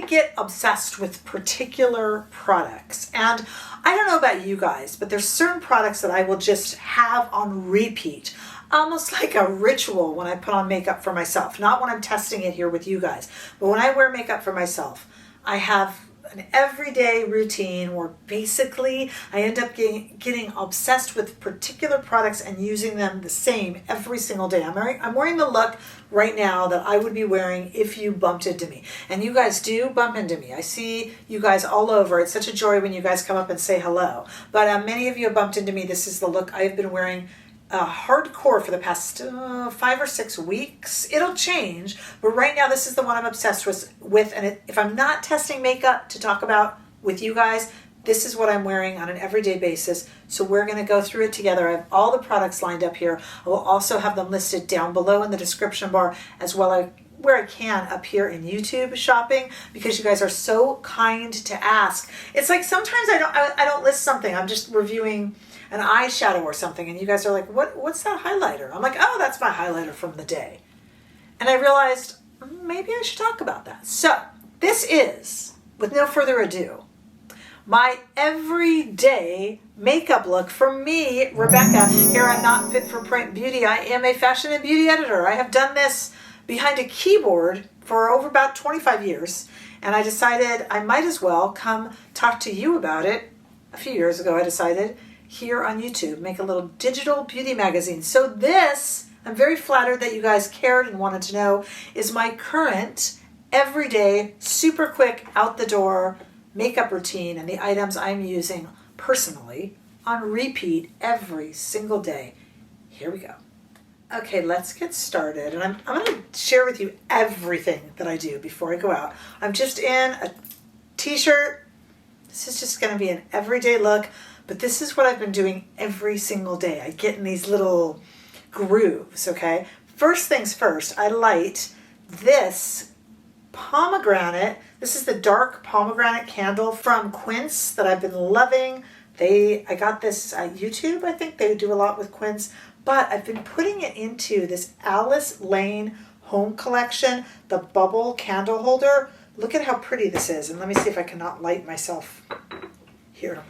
get obsessed with particular products. And I don't know about you guys, but there's certain products that I will just have on repeat, almost like a ritual when I put on makeup for myself. Not when I'm testing it here with you guys, but when I wear makeup for myself, I have an everyday routine where basically I end up getting obsessed with particular products and using them the same every single day. I'm wearing the look right now that I would be wearing if you bumped into me. And you guys do bump into me. I see you guys all over. It's such a joy when you guys come up and say hello. But many of you have bumped into me. This is the look I've been wearing hardcore for the past 5 or 6 weeks. It'll change, but right now this is the one I'm obsessed with. And if I'm not testing makeup to talk about with you guys, this is what I'm wearing on an everyday basis. So we're going to go through it together. I have all the products lined up here. I will also have them listed down below in the description bar, as well as where I can up here in YouTube shopping, because you guys are so kind to ask. It's like sometimes I don't list something. I'm just reviewing an eyeshadow or something, and you guys are like, what's that highlighter? I'm like, oh, that's my highlighter from the day. And I realized maybe I should talk about that. So this is, with no further ado, my everyday makeup look for me, Rebecca, here on Not Fit for Print Beauty. I am a fashion and beauty editor. I have done this behind a keyboard for over about 25 years, and I decided I might as well come talk to you about it. A few years ago, I decided here on YouTube, make a little digital beauty magazine. So this, I'm very flattered that you guys cared and wanted to know, is my current everyday, super quick, out the door makeup routine and the items I'm using personally on repeat every single day. Here we go. Okay, let's get started. And I'm going to share with you everything that I do before I go out. I'm just in a t-shirt. This is just going to be an everyday look. But this is what I've been doing every single day. I get in these little grooves, okay? First things first, I light this pomegranate. This is the dark pomegranate candle from Quince that I've been loving. I got this at YouTube. I think they do a lot with Quince. But I've been putting it into this Alice Lane home collection, the bubble candle holder. Look at how pretty this is. And let me see if I cannot light myself here.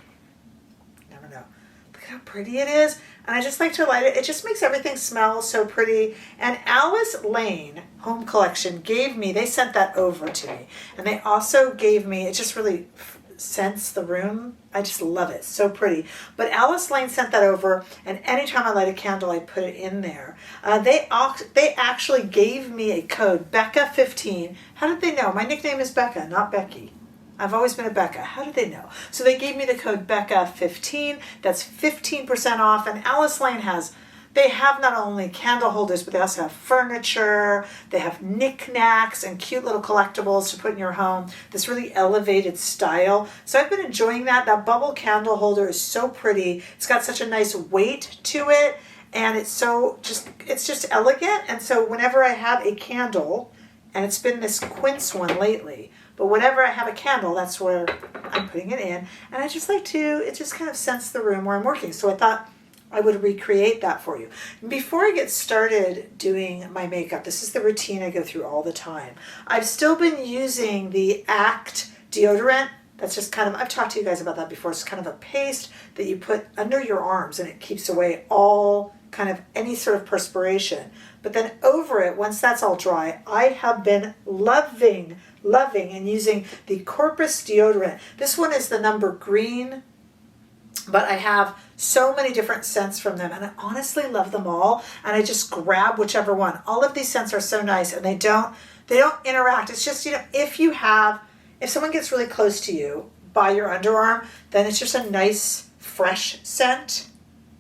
How pretty it is, and I just like to light it. It just makes everything smell so pretty. And Alice Lane Home Collection they sent that over to me, and they also gave me, it just really scents the room. I just love it, so pretty. But Alice Lane sent that over, and anytime I light a candle, I put it in there. They actually gave me a code, Becca15. How did they know? My nickname is Becca, not Becky. I've always been a Becca. How did they know? So they gave me the code Becca15. That's 15% off. And Alice Lane they have not only candle holders, but they also have furniture. They have knickknacks and cute little collectibles to put in your home. This really elevated style. So I've been enjoying that. That bubble candle holder is so pretty. It's got such a nice weight to it. And it's just elegant. And so whenever I have a candle, and it's been this Quince one lately, but whenever I have a candle, that's where I'm putting it in. And I just like it just kind of scents the room where I'm working. So I thought I would recreate that for you. Before I get started doing my makeup, this is the routine I go through all the time. I've still been using the Act deodorant. That's just kind of, I've talked to you guys about that before. It's kind of a paste that you put under your arms, and it keeps away all kind of any sort of perspiration. But then over it, once that's all dry, I have been loving and using the Corpus Deodorant. This one is the number green, but I have so many different scents from them, and I honestly love them all, and I just grab whichever one. All of these scents are so nice, and they don't interact. It's just, if someone gets really close to you by your underarm, then it's just a nice fresh scent.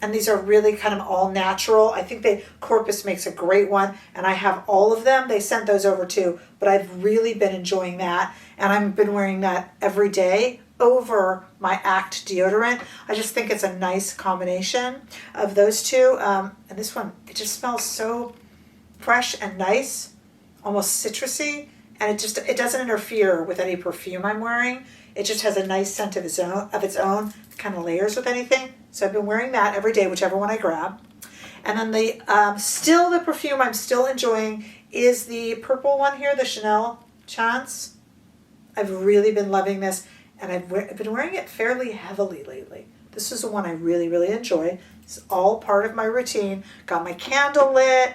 And these are really kind of all natural. I think Corpus makes a great one, and I have all of them. They sent those over too, but I've really been enjoying that, and I've been wearing that every day over my Act deodorant. I just think it's a nice combination of those two. And this one, it just smells so fresh and nice, almost citrusy, and it doesn't interfere with any perfume I'm wearing. It just has a nice scent of its own, kind of layers with anything. So I've been wearing that every day, whichever one I grab. And then the perfume I'm still enjoying is the purple one here, the Chanel Chance. I've really been loving this, and I've been wearing it fairly heavily lately. This is the one I really, really enjoy. It's all part of my routine. Got my candle lit,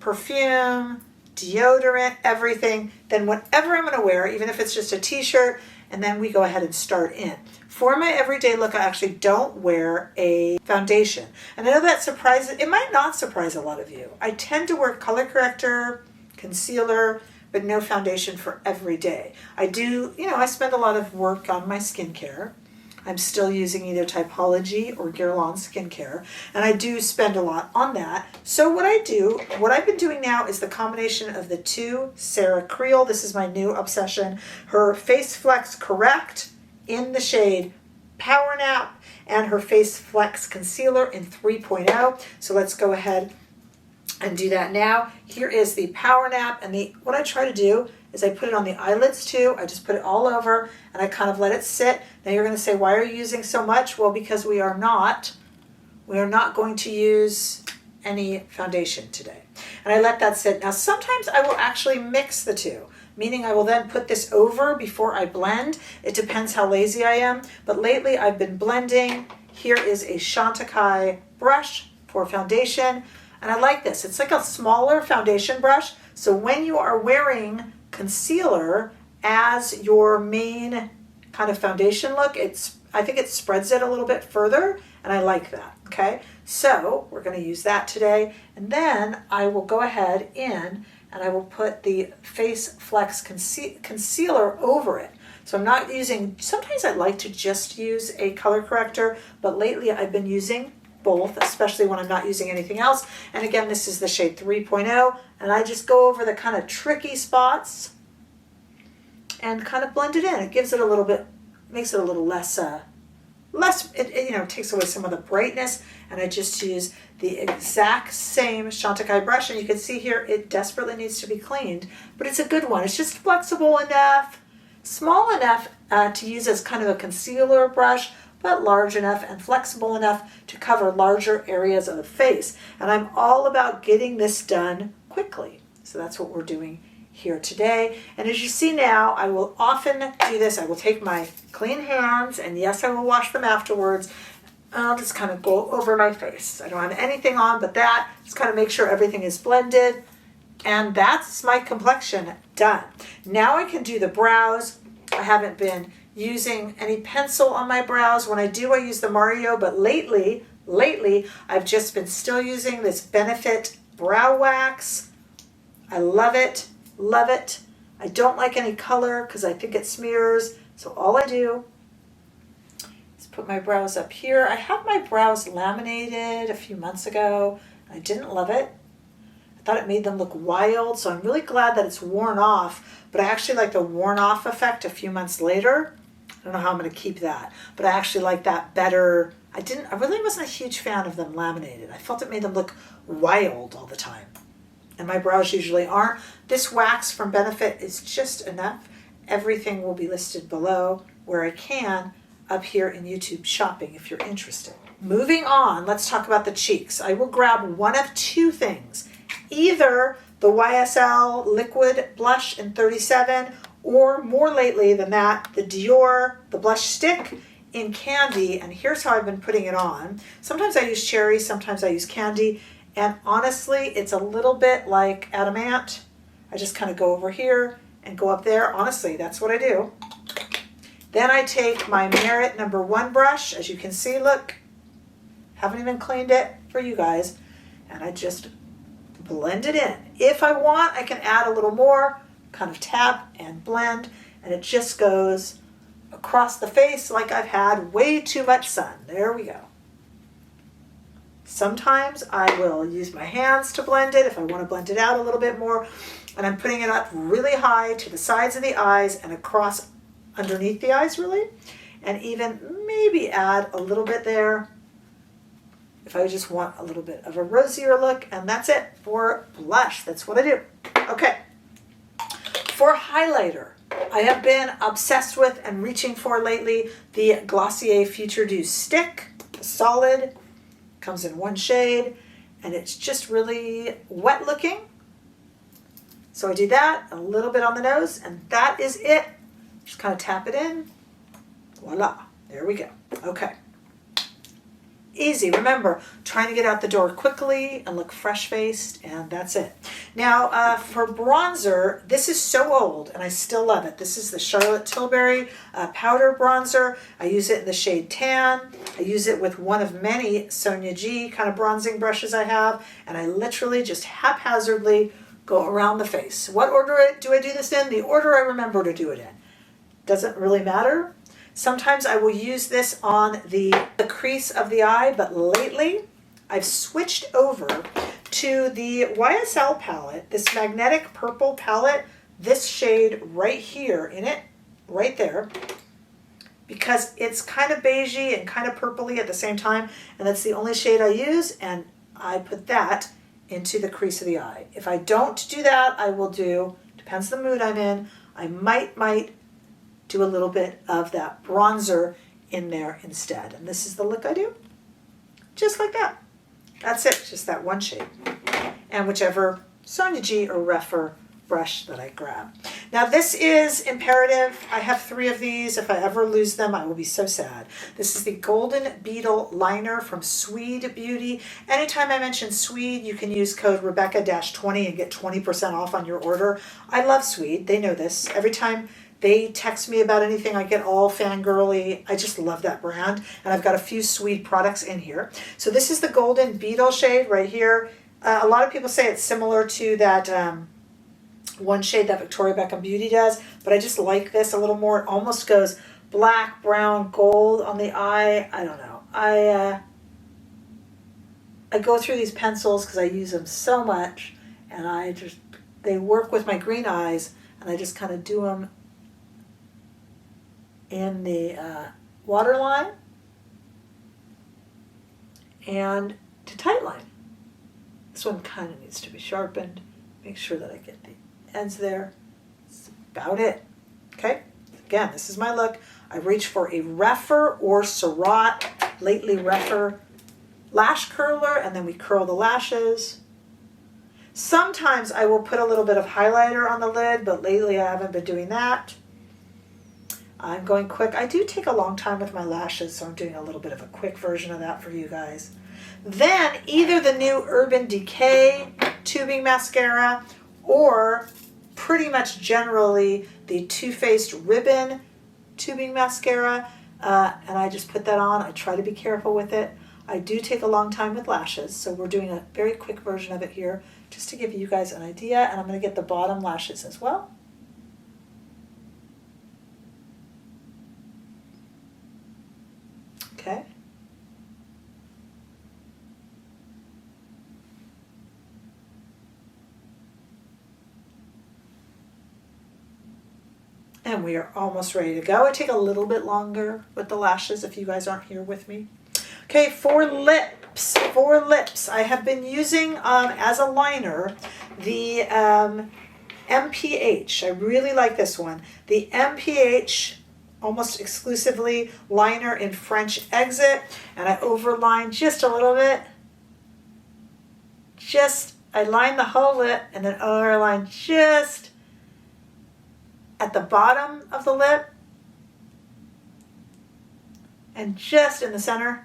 perfume, deodorant, everything. Then whatever I'm going to wear, even if it's just a t-shirt, and then we go ahead and start in. For my everyday look, I actually don't wear a foundation. And I know that surprises, it might not surprise a lot of you. I tend to wear color corrector, concealer, but no foundation for every day. I do, I spend a lot of work on my skincare. I'm still using either Typology or Guerlain skincare, and I do spend a lot on that. So what I've been doing now is the combination of the two Sarah Creal. This is my new obsession. Her Face Flex Correct in the shade Power Nap, and her Face Flex Concealer in 3.0. So let's go ahead and do that now. Here is the Power Nap, and what I try to do is I put it on the eyelids too. I just put it all over and I kind of let it sit. Now you're going to say, why are you using so much? Well, because we are not going to use any foundation today. And I let that sit. Now sometimes I will actually mix the two, meaning I will then put this over before I blend. It depends how lazy I am, but lately I've been blending. Here is a Chantecaille brush for foundation, and I like this. It's like a smaller foundation brush, so when you are wearing concealer as your main kind of foundation look, I think it spreads it a little bit further, and I like that. Okay, so we're going to use that today, and then I will go ahead and I will put the Face Flex concealer over it. So I'm not using, sometimes I like to just use a color corrector, but lately I've been using both, especially when I'm not using anything else. And again, this is the shade 3.0, and I just go over the kind of tricky spots and kind of blend it in. It gives it a little bit, makes it a little less, it takes away some of the brightness, and I just use the exact same Chantecaille brush, and you can see here it desperately needs to be cleaned, but it's a good one. It's just flexible enough, small enough to use as kind of a concealer brush, but large enough and flexible enough to cover larger areas of the face. And I'm all about getting this done quickly. So that's what we're doing here today. And as you see now, I will often do this. I will take my clean hands, and yes, I will wash them afterwards. I'll just kind of go over my face. I don't have anything on but that. Just kind of make sure everything is blended. And that's my complexion done. Now I can do the brows. I haven't been using any pencil on my brows. When I do, I use the Mario, but lately, I've just been still using this Benefit Brow Wax. I love it, love it. I don't like any color because I think it smears. So all I do is put my brows up here. I had my brows laminated a few months ago. I didn't love it. I thought it made them look wild, so I'm really glad that it's worn off, but I actually like the worn off effect a few months later. I don't know how I'm going to keep that, but I actually like that better. I really wasn't a huge fan of them laminated. I felt it made them look wild all the time, and my brows usually aren't. This wax from Benefit is just enough. Everything will be listed below where I can up here in YouTube Shopping if you're interested. Moving on, let's talk about the cheeks. I will grab one of two things. Either the YSL Liquid Blush in 37, or more lately than that, the Dior, the blush stick in Candy. And here's how I've been putting it on. Sometimes I use cherry, sometimes I use candy. And honestly, it's a little bit like Adamant. I just kind of go over here and go up there. Honestly, that's what I do. Then I take my Merit #1 brush. As you can see, look, haven't even cleaned it for you guys. And I just blend it in. If I want, I can add a little more, kind of tap and blend, and it just goes across the face like I've had way too much sun. There we go. Sometimes I will use my hands to blend it if I want to blend it out a little bit more, and I'm putting it up really high to the sides of the eyes and across underneath the eyes really, and even maybe add a little bit there if I just want a little bit of a rosier look, and that's it for blush. That's what I do. Okay. For highlighter, I have been obsessed with and reaching for lately the Glossier Future Dew Stick, solid, comes in one shade, and it's just really wet looking. So I do that, a little bit on the nose, and that is it Just kind of tap it in. Voila. There we go. Okay. Easy. Remember, trying to get out the door quickly and look fresh-faced, and that's it. Now, for bronzer, this is so old, and I still love it. This is the Charlotte Tilbury powder bronzer. I use it in the shade Tan. I use it with one of many Sonia G kind of bronzing brushes I have, and I literally just haphazardly go around the face. What order do I do this in? The order I remember to do it in. Doesn't really matter. Sometimes I will use this on the crease of the eye, but lately I've switched over to the YSL palette, this magnetic purple palette, this shade right here in it, right there, because it's kind of beigey and kind of purpley at the same time, and that's the only shade I use, and I put that into the crease of the eye. If I don't do that, I will do, depends the mood I'm in, I might do a little bit of that bronzer in there instead. And this is the look I do. Just like that. That's it, just that one shade. And whichever Sonia G or Refer brush that I grab. Now this is imperative. I have 3 of these. If I ever lose them, I will be so sad. This is the Golden Beetle Liner from Swede Beauty. Anytime I mention Swede, you can use code Rebecca-20 and get 20% off on your order. I love Swede. They know this. Every time they text me about anything, I get all fangirly. I just love that brand. And I've got a few Swede products in here. So this is the Golden Beetle shade right here. A lot of people say it's similar to that one shade that Victoria Beckham Beauty does, but I just like this a little more. It almost goes black, brown, gold on the eye. I don't know. I go through these pencils because I use them so much, and they work with my green eyes, and I just kind of do them in the waterline and to tightline. This one kind of needs to be sharpened. Make sure that I get the ends there. That's about it. Okay? Again, this is my look. I reach for a Refer or Surratt, lately Refer lash curler, and then we curl the lashes. Sometimes I will put a little bit of highlighter on the lid, but lately I haven't been doing that. I'm going quick. I do take a long time with my lashes, so I'm doing a little bit of a quick version of that for you guys. Then either the new Urban Decay tubing mascara or pretty much generally the Too Faced Ribbon tubing mascara, and I just put that on. I try to be careful with it. I do take a long time with lashes, so we're doing a very quick version of it here just to give you guys an idea, and I'm going to get the bottom lashes as well. Okay. And we are almost ready to go. I take a little bit longer with the lashes if you guys aren't here with me. Okay, for lips. I have been using as a liner the MPH. I really like this one. The MPH almost exclusively liner in French Exit, and I overline just a little bit. I line the whole lip and then overline just at the bottom of the lip and just in the center.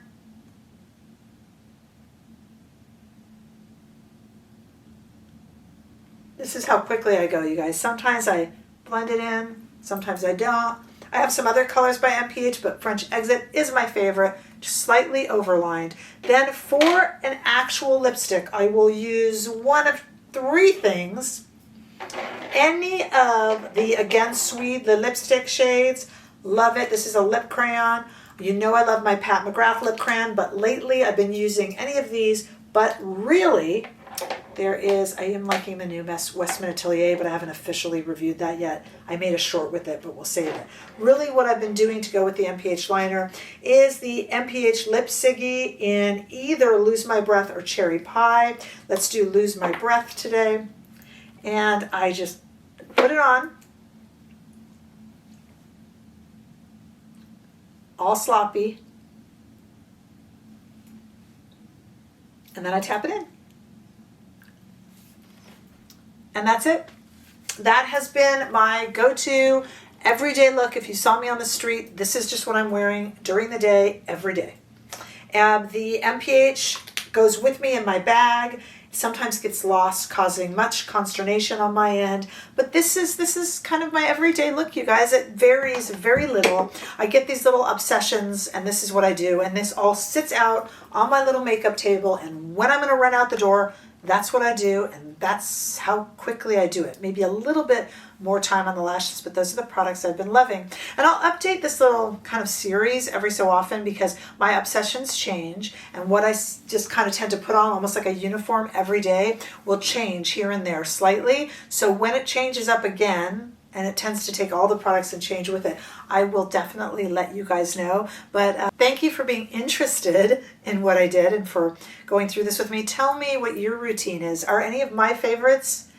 This is how quickly I go, you guys. Sometimes I blend it in, sometimes I don't. I have some other colors by MPH, but French Exit is my favorite, just slightly overlined. Then for an actual lipstick, I will use one of 3 things. Any of the, again, Swede, the lipstick shades, love it. This is a lip crayon. You know I love my Pat McGrath lip crayon, but lately I've been using any of these, but really, I am liking the new Westman Atelier, but I haven't officially reviewed that yet. I made a short with it, but we'll save it. Really what I've been doing to go with the MPH liner is the MPH Lip Ciggy in either Lose My Breath or Cherry Pie. Let's do Lose My Breath today. And I just put it on. All sloppy. And then I tap it in. And that's it. That has been my go-to everyday look. If you saw me on the street, this is just what I'm wearing during the day, every day. And the MPH goes with me in my bag. Sometimes gets lost, causing much consternation on my end. But this is kind of my everyday look, you guys. It varies very little. I get these little obsessions, and this is what I do. And this all sits out on my little makeup table. And when I'm going to run out the door, that's what I do, and that's how quickly I do it. Maybe a little bit more time on the lashes, but those are the products I've been loving. And I'll update this little kind of series every so often because my obsessions change, and what I just kind of tend to put on almost like a uniform every day will change here and there slightly. So when it changes up again, and it tends to take all the products and change with it, I will definitely let you guys know. But thank you for being interested in what I did and for going through this with me. Tell me what your routine is. Are any of my favorites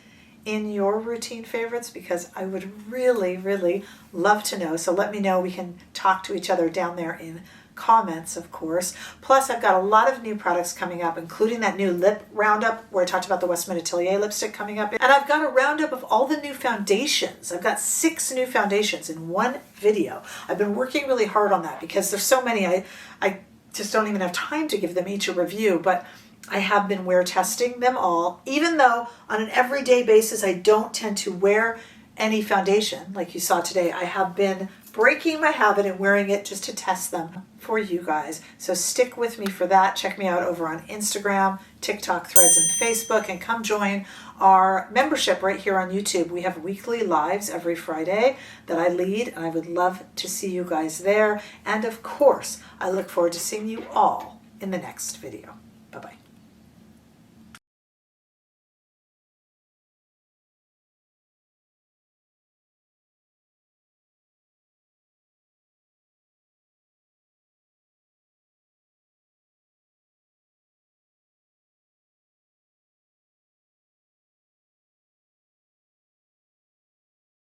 in your routine favorites? Because I would really, really love to know. So let me know. We can talk to each other down there in comments, of course. Plus, I've got a lot of new products coming up, including that new lip roundup where I talked about the Westman Atelier lipstick coming up. And I've got a roundup of all the new foundations. I've got 6 new foundations in one video. I've been working really hard on that because there's so many. I just don't even have time to give them each a review, but I have been wear testing them all, even though on an everyday basis I don't tend to wear any foundation like you saw today. I have been breaking my habit and wearing it just to test them for you guys. So stick with me for that. Check me out over on Instagram, TikTok, Threads, and Facebook, and come join our membership right here on YouTube. We have weekly lives every Friday that I lead, and I would love to see you guys there. And of course, I look forward to seeing you all in the next video. Bye-bye.